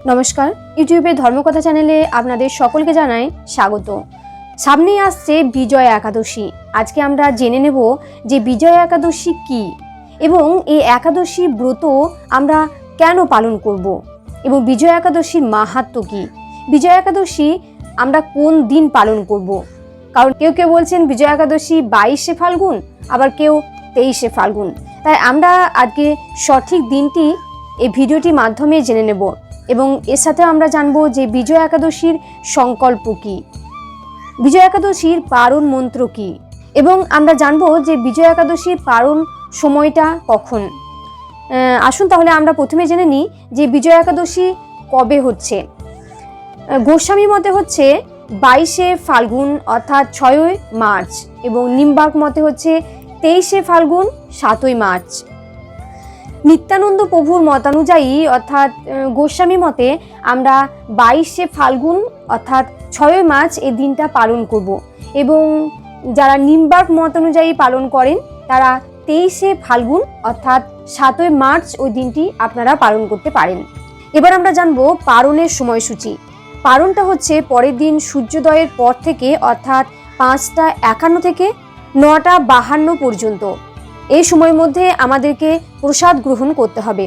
নমস্কার, ইউটিউবে ধর্মকথা চ্যানেলে আপনাদের সকলকে জানাই স্বাগত। সামনেই আসছে বিজয়া একাদশী। আজকে আমরা জেনে নেব যে বিজয়া একাদশী কি এবং এই একাদশী ব্রত আমরা কেন পালন করব এবং বিজয়া একাদশীর মাহাত্ম্য কি। বিজয়া একাদশী আমরা কোন দিন পালন করব, কারণ কেউ কেউ বলছেন বিজয়া একাদশী 22শে ফাল্গুন, আবার কেউ 23শে ফাল্গুন। তাই আমরা আজকে সঠিক দিনটি এই ভিডিওটির মাধ্যমে জেনে নেব এবং এর সাথে আমরা জানবো যে বিজয়া একাদশীর সংকল্প কি, বিজয়া একাদশীর পারণ মন্ত্র কি, এবং আমরা জানবো যে বিজয়া একাদশীর পারণ সময়টা কখন। আসুন তাহলে আমরা প্রথমে জেনে নিই যে বিজয়া একাদশী কবে হচ্ছে। গোস্বামী মতে হচ্ছে 22শে ফাল্গুন অর্থাৎ 6ই মার্চ এবং নিম্বার্ক মতে হচ্ছে 23শে ফাল্গুন 7ই মার্চ। নিত্যানন্দ প্রভুর মতানুযায়ী অর্থাৎ গোস্বামী মতে আমরা 22শে ফাল্গুন অর্থাৎ 6ই মার্চ এই দিনটা পালন করব এবং যারা নিম্বার্ক মতানুযায়ী পালন করেন তারা 23শে ফাল্গুন অর্থাৎ 7ই মার্চ ওই দিনটি আপনারা পালন করতে পারেন। এবার আমরা জানবো পারণের সময়সূচি। পারণটা হচ্ছে পরের দিন সূর্যোদয়ের পর থেকে অর্থাৎ 5টা 51 থেকে 9টা 52 পর্যন্ত। এই সময়ের মধ্যে আমাদেরকে প্রসাদ গ্রহণ করতে হবে।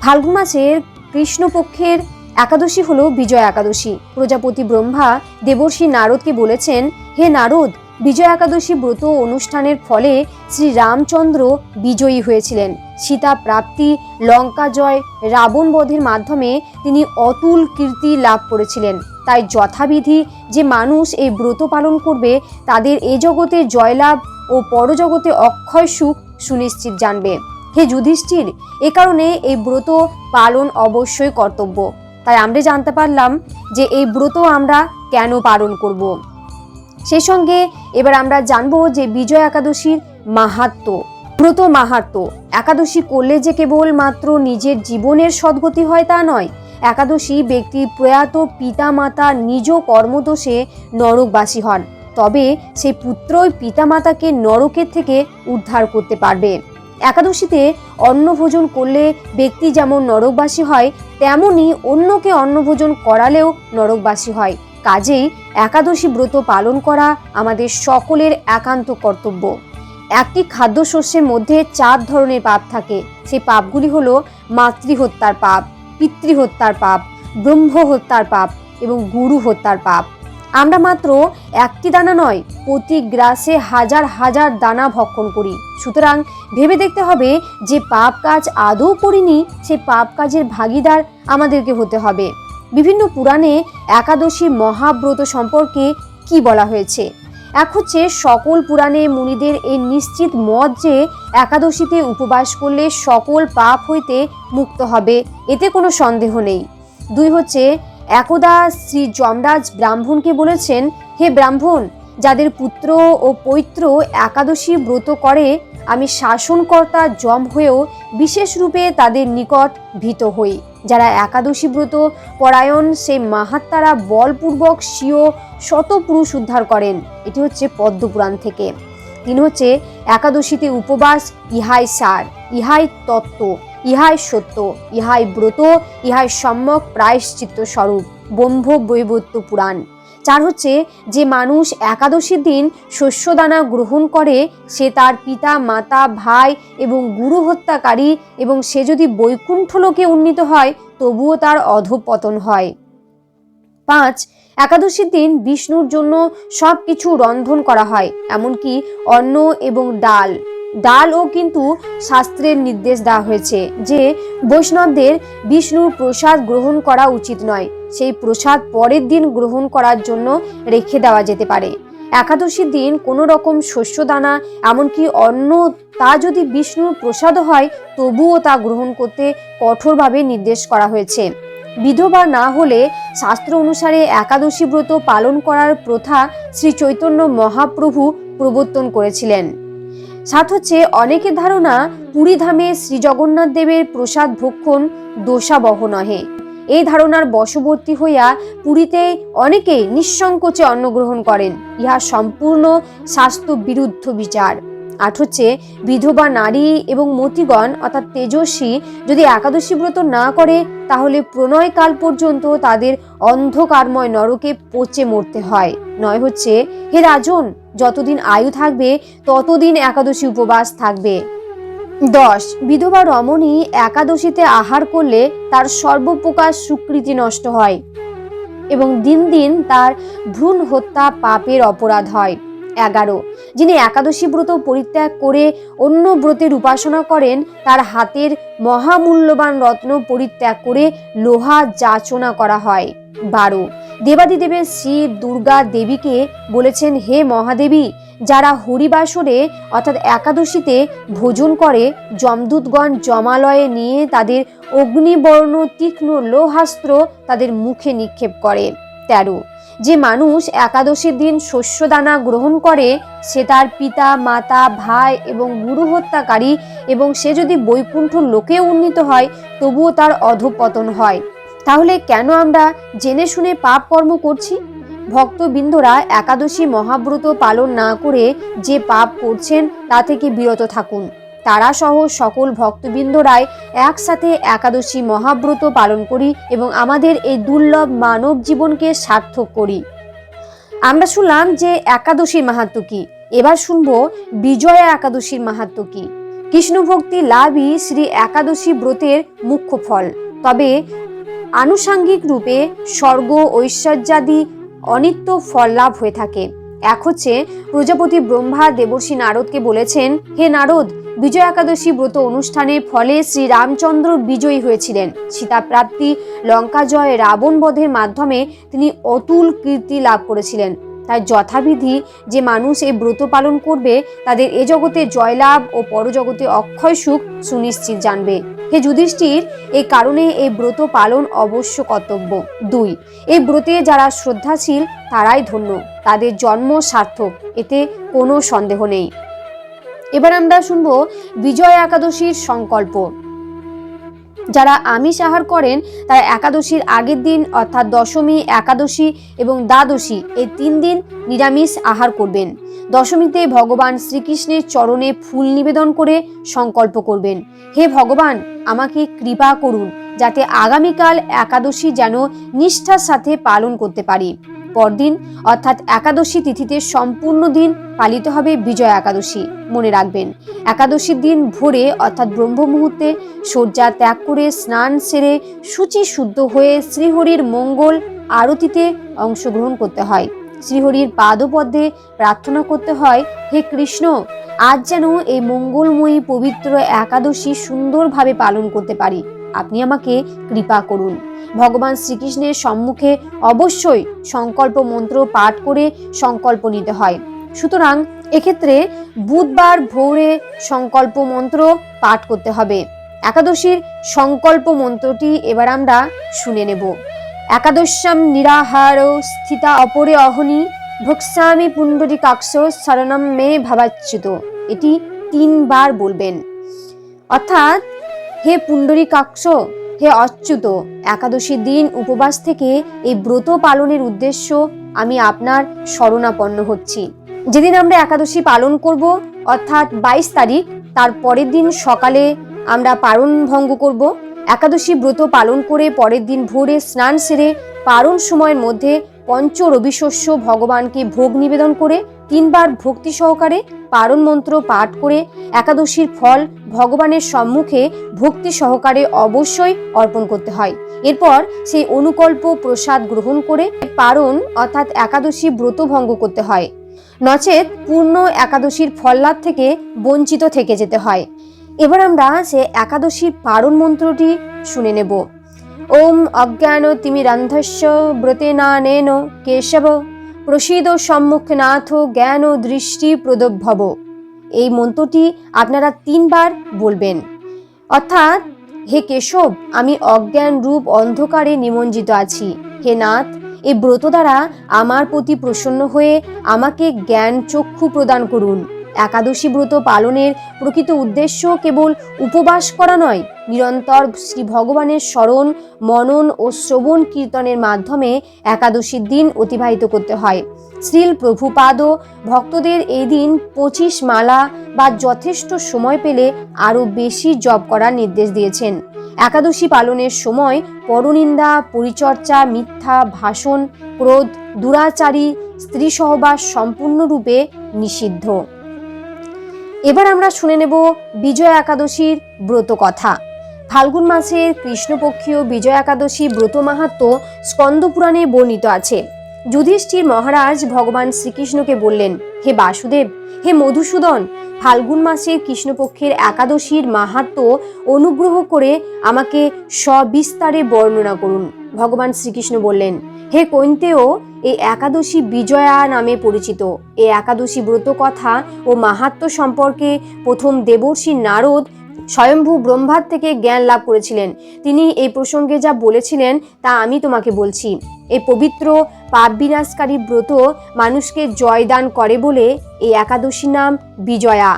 ফাল্গুন মাসের কৃষ্ণপক্ষের একাদশী হলো বিজয়া একাদশী। প্রজাপতি ব্রহ্মা দেবর্ষি নারদকে বলেছেন, হে নারদ, বিজয়া একাদশী ব্রত অনুষ্ঠানের ফলে শ্রী রামচন্দ্র বিজয়ী হয়েছিলেন। সীতা প্রাপ্তি, লঙ্কা জয়, রাবণ বধের মাধ্যমে তিনি অতুল কীর্তি লাভ করেছিলেন। তাই যথাবিধি যে মানুষ এই ব্রত পালন করবে তাদের এ জগতে জয়লাভ ও পরজগতে অক্ষয় সুখ সুনিশ্চিত জানবে। হে যুধিষ্ঠির, এ কারণে এই ব্রত পালন অবশ্যই কর্তব্য। তাই আমরা জানতে পারলাম যে এই ব্রত আমরা কেন পালন করব। সেই সঙ্গে এবার আমরা জানবো যে বিজয়া একাদশীর মাহাত্ম্য। ব্রত মাহাত্ম্য। একাদশী করলে যে কেবল মাত্র নিজের জীবনের সদ্গতি হয় তা নয়, একাদশী ব্যক্তি প্রয়াত পিতা মাতা নিজ কর্মদোষে নরকবাসী হন, তবে সেই পুত্রই পিতামাতাকে নরকের থেকে উদ্ধার করতে পারবে। একাদশীতে অন্নভোজন করলে ব্যক্তি যেমন নরকবাসী হয়, তেমনি অন্যকে অন্নভোজন করালেও নরকবাসী হয়। কাজেই একাদশী ব্রত পালন করা আমাদের সকলের একান্ত কর্তব্য। একটি খাদ্যশস্যের মধ্যে 4 ধরনের পাপ থাকে। সেই পাপগুলি হলো মাতৃহত্যার পাপ, পিতৃহত্যার পাপ, ব্রহ্ম হত্যার পাপ এবং গুরু হত্যার পাপ। আমরা মাত্র একটি দানা নয়, প্রতি গ্রাসে হাজার হাজার দানা ভক্ষণ করি। সুতরাং ভেবে দেখতে হবে যে পাপ কাজ আদৌ করিনি, সেই পাপ কাজের ভাগীদার আমাদেরকে হতে হবে। বিভিন্ন পুরাণে একাদশীর মহাব্রত সম্পর্কে কি বলা হয়েছে? এক হচ্ছে সকল পুরাণে মুনিদের এই নিশ্চিত মত যে একাদশীতে উপবাস করলে সকল পাপ হইতে মুক্ত হবে, এতে কোনো সন্দেহ নেই। 2 হচ্ছে একদা শ্রী যমরাজ ব্রাহ্মণকে বলেছেন, হে ব্রাহ্মণ, যাদের পুত্র ও পৌত্র একাদশী ব্রত করে আমি শাসনকর্তা যম হয়েও বিশেষ রূপে তাদের নিকট ভীত হই। যারা একাদশী ব্রত পরায়ণ সেই মাহাত্মারা বলপূর্বক স্বীয় শত পুরুষ উদ্ধার করেন। এটি হচ্ছে পদ্মপুরাণ থেকে। 3 হচ্ছে একাদশীতে উপবাস ইহাই সার, ইহাই তত্ত্ব, ইহাই সত্য, ইহাই ব্রত, ইহাই সম্যক প্রায়শ্চিত্ত স্বরূপ, ব্রহ্মবৈবর্ত পুরাণ। 4 হচ্ছে যে মানুষ একাদশীর দিন শস্যদানা গ্রহণ করে সে তার পিতা মাতা ভাই এবং গুরু হত্যাকারী, এবং সে যদি বৈকুণ্ঠ লোকে উন্নীত হয় তবুও তার অধঃপতন হয়। 5 একাদশীর দিন বিষ্ণুর জন্য সব কিছু রন্ধন করা হয়, এমনকি অন্ন এবং ডালও কিন্তু শাস্ত্রের নির্দেশ দেওয়া হয়েছে যে বৈষ্ণবদের বিষ্ণুর প্রসাদ গ্রহণ করা উচিত নয়, সেই প্রসাদ পরের দিন গ্রহণ করার জন্য রেখে দেওয়া যেতে পারে। একাদশীর দিন কোনো রকম শস্যদানা এমনকি অন্ন তা যদি বিষ্ণুর প্রসাদ হয় তবুও তা গ্রহণ করতে কঠোরভাবে নির্দেশ করা হয়েছে। বিধবা না হলে শাস্ত্র অনুসারে একাদশী ব্রত পালন করার প্রথা শ্রী চৈতন্য মহাপ্রভু প্রবর্তন করেছিলেন। 7 হচ্ছে অনেকের ধারণা পুরী ধামে শ্রী জগন্নাথ দেবের প্রসাদ ভক্ষণ দোষাবহ নহে। এই ধারণার বশবর্তী হইয়া পুরীতে অনেকেই নিঃসংকোচে অন্ন গ্রহণ করেন। ইহা সম্পূর্ণ শাস্ত্র বিরুদ্ধ বিচার। 8 হচ্ছে বিধবা নারী এবং মতিগণ অর্থাৎ তেজস্বী যদি একাদশী ব্রত না করে তাহলে প্রণয়কাল পর্যন্ত তাদের অন্ধকারময় নরকে পচে মরতে হয়। 9 হচ্ছে হে রাজন, যতদিন আয়ু থাকবে ততদিন একাদশী উপবাস থাকবে। 10 বিধবা রমণী একাদশীতে আহার করলে তার সর্বপ্রকার সুকৃতি নষ্ট হয় এবং দিন দিন তার ভ্রূণ হত্যা পাপের অপরাধ হয়। 11 যিনি একাদশী ব্রত পরিত্যাগ করে অন্য ব্রতের উপাসনা করেন তার হাতের মহামূল্যবান রত্ন পরিত্যাগ করে লোহা যাচনা করা হয়। 12 দেবাদিদেবের শিব দুর্গা দেবীকে বলেছেন, হে মহাদেবী, যারা হরিবাসরে অর্থাৎ একাদশীতে ভোজন করে যমদূতগণ জমালয়ে নিয়ে তাদের অগ্নিবর্ণ তীক্ষ্ণ লোহাস্ত্র তাদের মুখে নিক্ষেপ করে। 13 যে মানুষ একাদশীর দিন শস্যদানা গ্রহণ করে সে তার পিতা মাতা ভাই এবং গুরু হত্যাকারী এবং সে যদি বৈকুণ্ঠ লোকে উন্নীত হয় তবুও তার অধঃপতন হয়। তাহলে কেন আমরা জেনে শুনে পাপ কর্ম করছি? ভক্তবৃন্দরা একাদশী মহাব্রত পালন না করে যে পাপ করছেন তা থেকে বিরত থাকুন। তারা সহ সকল ভক্তবৃন্দরাই একসাথে একাদশী মহাব্রত পালন করি এবং আমাদের এই দুর্লভ মানব জীবনকে সার্থক করি। আমরা শুনলাম যে একাদশীর মাহাত্ম্য কি, এবার শুনবো বিজয়া একাদশীর মাহাত্ম্য কি। কৃষ্ণ ভক্তি লাভই শ্রী একাদশী ব্রতের মুখ্য ফল। তবে আনুষাঙ্গিক রূপে স্বর্গ ঐশ্বর্যাদি অনিত্য ফল লাভ হয়ে থাকে। 1 হচ্ছে প্রজাপতি ব্রহ্মা দেবর্ষি নারদকে বলেছেন, হে নারদ, বিজয়া একাদশী ব্রত অনুষ্ঠানের ফলে শ্রী রামচন্দ্র বিজয়ী হয়েছিলেন। সীতা প্রাপ্তি, লঙ্কা জয়, রাবণ বধের মাধ্যমে তিনি অতুল কীর্তি লাভ করেছিলেন। তাই যথাবিধি যে মানুষ এই ব্রত পালন করবে তাদের এ জগতে জয়লাভ ও পরজগতে অক্ষয় সুখ সুনিশ্চিত জানবে। হে যুধিষ্ঠির, এই কারণে এই ব্রত পালন অবশ্য কর্তব্য। 2 এই ব্রতে যারা শ্রদ্ধাশীল তারাই ধন্য, তাদের জন্ম সার্থক, এতে কোনো সন্দেহ নেই। এবার আমরা শুনবো বিজয়া একাদশীর সংকল্প। যারা আমিষ আহার করেন তারা একাদশীর আগের দিন অর্থাৎ দশমী, একাদশী এবং দ্বাদশী এই 3 দিন নিরামিষ আহার করবেন। দশমীতে ভগবান শ্রীকৃষ্ণের চরণে ফুল নিবেদন করে সংকল্প করবেন, হে ভগবান, আমাকে কৃপা করুন যাতে আগামীকাল একাদশী যেন নিষ্ঠার সাথে পালন করতে পারি। পরদিন অর্থাৎ একাদশী তিথিতে সম্পূর্ণ দিন পালিত হবে বিজয়া একাদশী। মনে রাখবেন, একাদশীর দিন ভোরে অর্থাৎ ব্রহ্ম মুহূর্তে শয্যা ত্যাগ করে স্নান সেরে শুচি শুদ্ধ হয়ে শ্রীহরির মঙ্গল আরতিতে অংশগ্রহণ করতে হয়। শ্রীহরির পাদপদ্মে প্রার্থনা করতে হয়, হে কৃষ্ণ, আজ যেন এই মঙ্গলময়ী পবিত্র একাদশী সুন্দরভাবে পালন করতে পারি, আপনি আমাকে কৃপা করুন। ভগবান শ্রীকৃষ্ণের সম্মুখে অবশ্যই সংকল্প মন্ত্র পাঠ করে সংকল্প নিতে হয়। সুতরাং এক্ষেত্রে বুধবার ভোরে সংকল্প মন্ত্র পাঠ করতে হবে। একাদশীর সংকল্প মন্ত্রটি এবার আমরা শুনে নেব। একাদশ্যাম নিরাহার স্থিতা অপরে অহনি ভক্সামি পুণ্ডরীকাক্ষ শরণম মে ভাবাচ্যুত। এটি 3 বার বলবেন। অর্থাৎ, হে পুণ্ডরীকাক্ষ, হে অচ্যুত, একাদশীর দিন উপবাস থেকে এই ব্রত পালনের উদ্দেশ্য আমি আপনার শরণাপন্ন হচ্ছি। যেদিন আমরা একাদশী পালন করব অর্থাৎ 22 তারিখ, তার পরের দিন সকালে আমরা পারণ ভঙ্গ করব। একাদশী ব্রত পালন করে পরের দিন ভোরে স্নান সেরে পারণ সময়ের মধ্যে পঞ্চ রবিশস্য ভগবানকে ভোগ নিবেদন করে 3 বার ভক্তি সহকারে পারণ মন্ত্র পাঠ করে একাদশীর ফল ভগবানের সম্মুখে ভক্তি সহকারে অবশ্যই অর্পণ করতে হয়। এরপর সেই অনুকল্প প্রসাদ গ্রহণ করে পারণ অর্থাৎ একাদশী ব্রত ভঙ্গ করতে হয়, নচেত পূর্ণ একাদশীর ফল লাভ থেকে বঞ্চিত থেকে যেতে হয়। এবার আমরা সে একাদশীর পারণ মন্ত্রটি শুনে নেব। ওম অজ্ঞান তিমিরান্ধস্য ব্রতেনানেন কেশব প্রসীদ সম্মুখনাথ জ্ঞান দৃষ্টি প্রদভব। এই মন্ত্রটি আপনারা 3 বার বলবেন। অর্থাৎ, হে কেশব, আমি অজ্ঞান রূপ অন্ধকারে নিমজ্জিত আছি। হে নাথ, এই ব্রত দ্বারা আমার প্রতি প্রসন্ন হয়ে আমাকে জ্ঞান চক্ষু প্রদান করুন। একাদশী ব্রত পালনের প্রকৃত উদ্দেশ্য কেবল উপবাস করা নয়, নিরন্তর শ্রী ভগবানের স্মরণ, মনন ও শ্রবণ কীর্তনের মাধ্যমে একাদশীর দিন অতিবাহিত করতে হয়। শ্রীল প্রভুপাদও ভক্তদের এই দিন 25 মালা বা যথেষ্ট সময় পেলে আরও বেশি জপ করার নির্দেশ দিয়েছেন। একাদশী পালনের সময় পরনিন্দা, পরিচর্যা, মিথ্যা ভাষণ, ক্রোধ, দুরাচারী, স্ত্রী সহবাস সম্পূর্ণরূপে নিষিদ্ধ। এবার আমরা শুনে নেব বিজয়া একাদশীর ব্রত কথা। ফাল্গুন মাসের কৃষ্ণপক্ষীয় বিজয়া একাদশী ব্রত মাহাত্ম্য স্কন্দ পুরাণে বর্ণিত আছে। যুধিষ্ঠির মহারাজ ভগবান শ্রীকৃষ্ণকে বললেন, হে বাসুদেব, হে মধুসূদন, ফাল্গুন মাসের কৃষ্ণপক্ষের একাদশীর মাহাত্ম্য অনুগ্রহ করে আমাকে সবিস্তারে বর্ণনা করুন। ভগবান শ্রীকৃষ্ণ বললেন, হে কৈন্তেয়, এই একাদশী বিজয়া নামে পরিচিত। এই একাদশী ব্রত কথা ও মাহাত্ম্য সম্পর্কে প্রথম দেবর্ষি নারদ স্বয়ম্ভু ব্রহ্মার থেকে জ্ঞান লাভ করেছিলেন। তিনি এই প্রসঙ্গে যা বলেছিলেন তা আমি তোমাকে বলছি। এই পবিত্র পাপ বিনাশকারী ব্রত মানুষকে জয়দান করে বলে এই একাদশী নাম বিজয়া।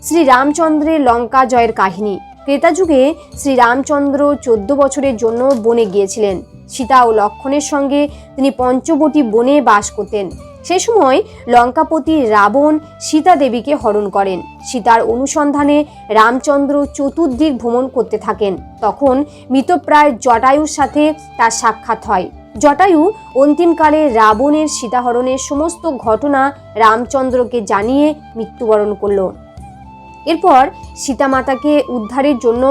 শ্রী রামচন্দ্রের লঙ্কা জয়ের কাহিনী। ত্রেতা যুগে শ্রী রামচন্দ্র 14 বছরের জন্য বনে গিয়েছিলেন। সীতা ও লক্ষ্মণের সঙ্গে তিনি পঞ্চবটী বনে বাস করতেন। সে সময় লঙ্কাপতি রাবণ সীতা দেবীকে হরণ করেন। সীতার অনুসন্ধানে রামচন্দ্র চতুর্দিক ভ্রমণ করতে থাকেন। তখন মৃতপ্রায় জটায়ুর সাথে তার সাক্ষাৎ হয়। জটায়ু অন্তিমকালে রাবণের সীতাহরণের সমস্ত ঘটনা রামচন্দ্রকে জানিয়ে মৃত্যুবরণ করল। এরপর সীতামাতাকে উদ্ধারের জন্য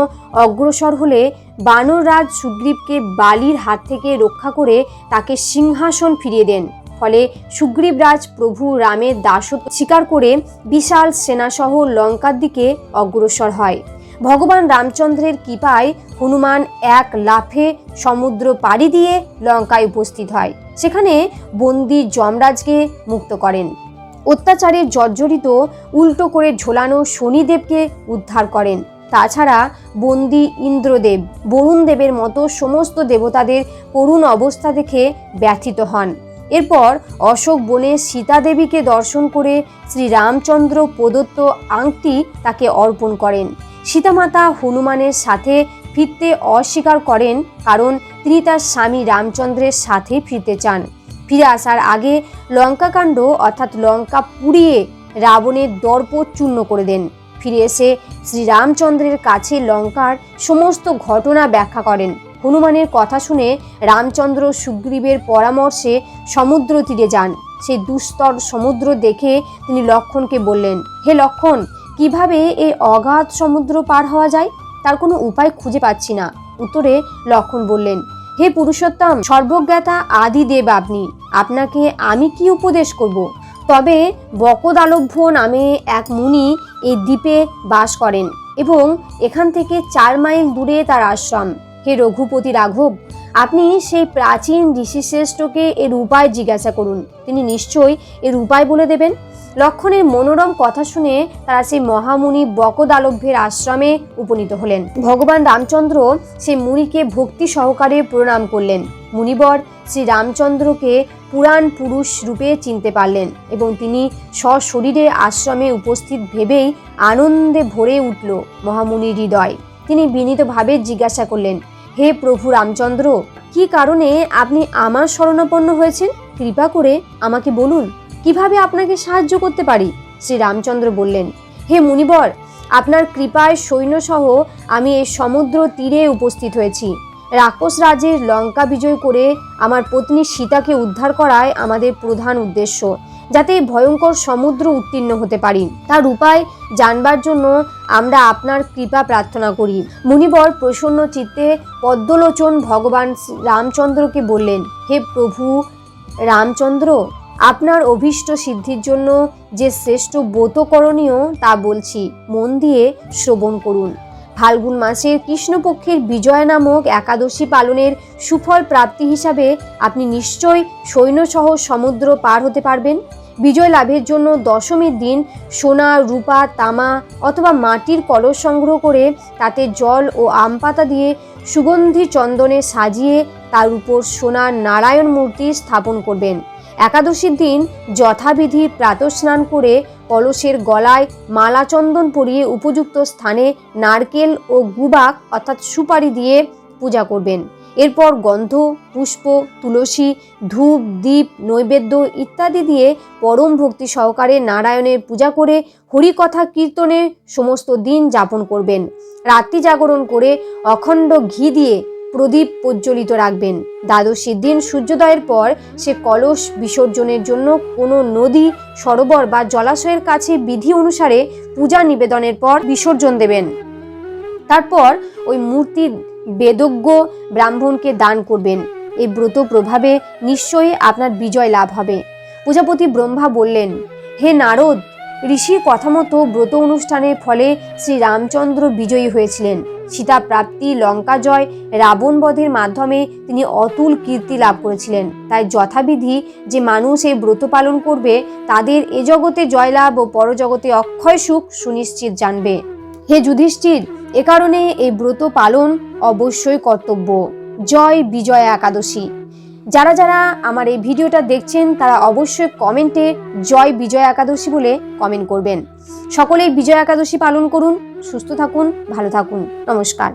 অগ্রসর হলে বানররাজ সুগ্রীবকে বালির হাত থেকে রক্ষা করে তাকে সিংহাসন ফিরিয়ে দেন। ফলে সুগ্রীবরাজ প্রভু রামের দাসত্ব স্বীকার করে বিশাল সেনাসহ লঙ্কার দিকে অগ্রসর হয়। ভগবান রামচন্দ্রের কৃপায় হনুমান এক লাফে সমুদ্র পাড়ি দিয়ে লঙ্কায় উপস্থিত হয়। সেখানে বন্দী যমরাজকে মুক্ত করেন। অত্যাচারে জর্জরিত উল্টো করে ঝোলানো শনিদেবকে উদ্ধার করেন। তাছাড়া বন্দী ইন্দ্রদেব, বরুণ দেবের মতো সমস্ত দেবতাদের করুণ অবস্থা দেখে ব্যথিত হন। এরপর অশোক বনে সীতা দেবীকে দর্শন করে শ্রী রামচন্দ্র প্রদত্ত আংটি তাকে অর্পণ করেন। সীতামাতা হনুমানের সাথে ফিরতে অস্বীকার করেন, কারণ তিনি তার স্বামী রামচন্দ্রের সাথে ফিরতে চান। ফিরে আসার আগে লঙ্কাকাণ্ড অর্থাৎ লঙ্কা পুড়িয়ে রাবণের দর্প চূর্ণ করে দেন। ফিরে এসে শ্রী রামচন্দ্রের কাছে লঙ্কার সমস্ত ঘটনা ব্যাখ্যা করেন। হনুমানের কথা শুনে রামচন্দ্র সুগ্রীবের পরামর্শে সমুদ্র তীরে যান। সেই দুস্তর সমুদ্র দেখে তিনি লক্ষ্মণকে বললেন, হে লক্ষ্মণ, কিভাবে এই অগাধ সমুদ্র পার হওয়া যায়? তার কোনো উপায় খুঁজে পাচ্ছি না। উত্তরে লক্ষ্মণ বললেন, হে পুরুষোত্তম, সর্বজ্ঞাতা আদি দেব আপনি, আপনাকে আমি কি উপদেশ করব? তবে বকদালভ্য নামে এক মুনি এই দ্বীপে বাস করেন এবং এখান থেকে 4 মাইল দূরে তার আশ্রম। হে রঘুপতি রাঘব, আপনি সেই প্রাচীন ঋষিশ্রেষ্ঠকে এর উপায় জিজ্ঞাসা করুন, তিনি নিশ্চয়ই এর উপায় বলে দেবেন। লক্ষ্মণের মনোরম কথা শুনে তারা সেই মহামুনি বকদালভ্যের আশ্রমে উপনীত হলেন। ভগবান রামচন্দ্র সেই মুনিকে ভক্তি সহকারে প্রণাম করলেন। মুনিবর শ্রী রামচন্দ্রকে পুরাণ পুরুষ রূপে চিনতে পারলেন এবং তিনি সশরীরে আশ্রমে উপস্থিত ভেবেই আনন্দে ভরে উঠল মহামুনির হৃদয়। তিনি বিনীতভাবে জিজ্ঞাসা করলেন, হে প্রভু রামচন্দ্র, কি কারণে আপনি আমার শরণাপন্ন হয়েছেন? কৃপা করে আমাকে বলুন, কিভাবে আপনাকে সাহায্য করতে পারি? শ্রী রামচন্দ্র বললেন, হে মুনিবর, আপনার কৃপায় সৈন্যসহ আমি এই সমুদ্র তীরে উপস্থিত হয়েছি। রাক্ষস রাজের লঙ্কা বিজয় করে আমার পত্নী সীতাকে উদ্ধার করাই আমাদের প্রধান উদ্দেশ্য, যাতে ভয়ঙ্কর সমুদ্র উত্তীর্ণ হতে পারি। তার উপায় জানবার জন্য আমরা আপনার কৃপা প্রার্থনা করি। মুনিবর প্রসন্ন চিত্তে পদ্মলোচন ভগবান রামচন্দ্রকে বললেন, হে প্রভু রামচন্দ্র, আপনার অভীষ্ট সিদ্ধির জন্য যে শ্রেষ্ঠ ব্রত করণীয় তা বলছি, মন দিয়ে শ্রবণ করুন। ফাল্গুন মাসের কৃষ্ণপক্ষের বিজয়া নামক একাদশী পালনের সুফল প্রাপ্তি হিসাবে আপনি নিশ্চয়ই সৈন্যসহ সমুদ্র পার হতে পারবেন। বিজয় লাভের জন্য দশমীর দিন সোনা, রূপা, তামা অথবা মাটির কলস সংগ্রহ করে তাতে জল ও আম পাতা দিয়ে সুগন্ধি চন্দনে সাজিয়ে তার উপর সোনার নারায়ণ মূর্তি স্থাপন করবেন। একাদশীর দিন যথাবিধি প্রাতঃস্নান করে কলসের গলায় মালা চন্দন পরিয়ে উপযুক্ত স্থানে নারকেল ও গুবাক অর্থাৎ সুপারি দিয়ে পূজা করবেন। এরপর গন্ধ, পুষ্প, তুলসী, ধূপ, দীপ, নৈবেদ্য ইত্যাদি দিয়ে পরম ভক্তি সহকারে নারায়ণের পূজা করে হরিকথা কীর্তনে সমস্ত দিন যাপন করবেন। রাত্রি জাগরণ করে অখণ্ড ঘি দিয়ে প্রদীপ প্রজ্বলিত রাখবেন। দ্বাদশীর দিন সূর্যোদয়ের পর সে কলস বিসর্জনের জন্য কোনো নদী, সরোবর বা জলাশয়ের কাছে বিধি অনুসারে পূজা নিবেদনের পর বিসর্জন দেবেন। তারপর ওই মূর্তি বেদজ্ঞ ব্রাহ্মণকে দান করবেন। এই ব্রত প্রভাবে নিশ্চয়ই আপনার বিজয় লাভ হবে। প্রজাপতি ব্রহ্মা বললেন, হে নারদ, ঋষির কথা মতো ব্রত অনুষ্ঠানের ফলে শ্রী রামচন্দ্র বিজয়ী হয়েছিলেন। সীতা প্রাপ্তি, লঙ্কা জয়, রাবণ বধের মাধ্যমে তিনি অতুল কীর্তি লাভ করেছিলেন। তাই যথাবিধি যে মানুষ এই ব্রত পালন করবে তাদের এ জগতে জয়লাভ ও পরজগতে অক্ষয় সুখ সুনিশ্চিত জানবে। হে যুধিষ্ঠির, এ কারণে এই ব্রত পালন অবশ্যই কর্তব্য। জয় বিজয়া একাদশী। যারা যারা আমার এই ভিডিওটা দেখছেন তারা অবশ্যই কমেন্টে জয় বিজয়া একাদশী বলে কমেন্ট করবেন। সকলেই বিজয়া একাদশী পালন করুন। সুস্থ থাকুন, ভালো থাকুন। নমস্কার।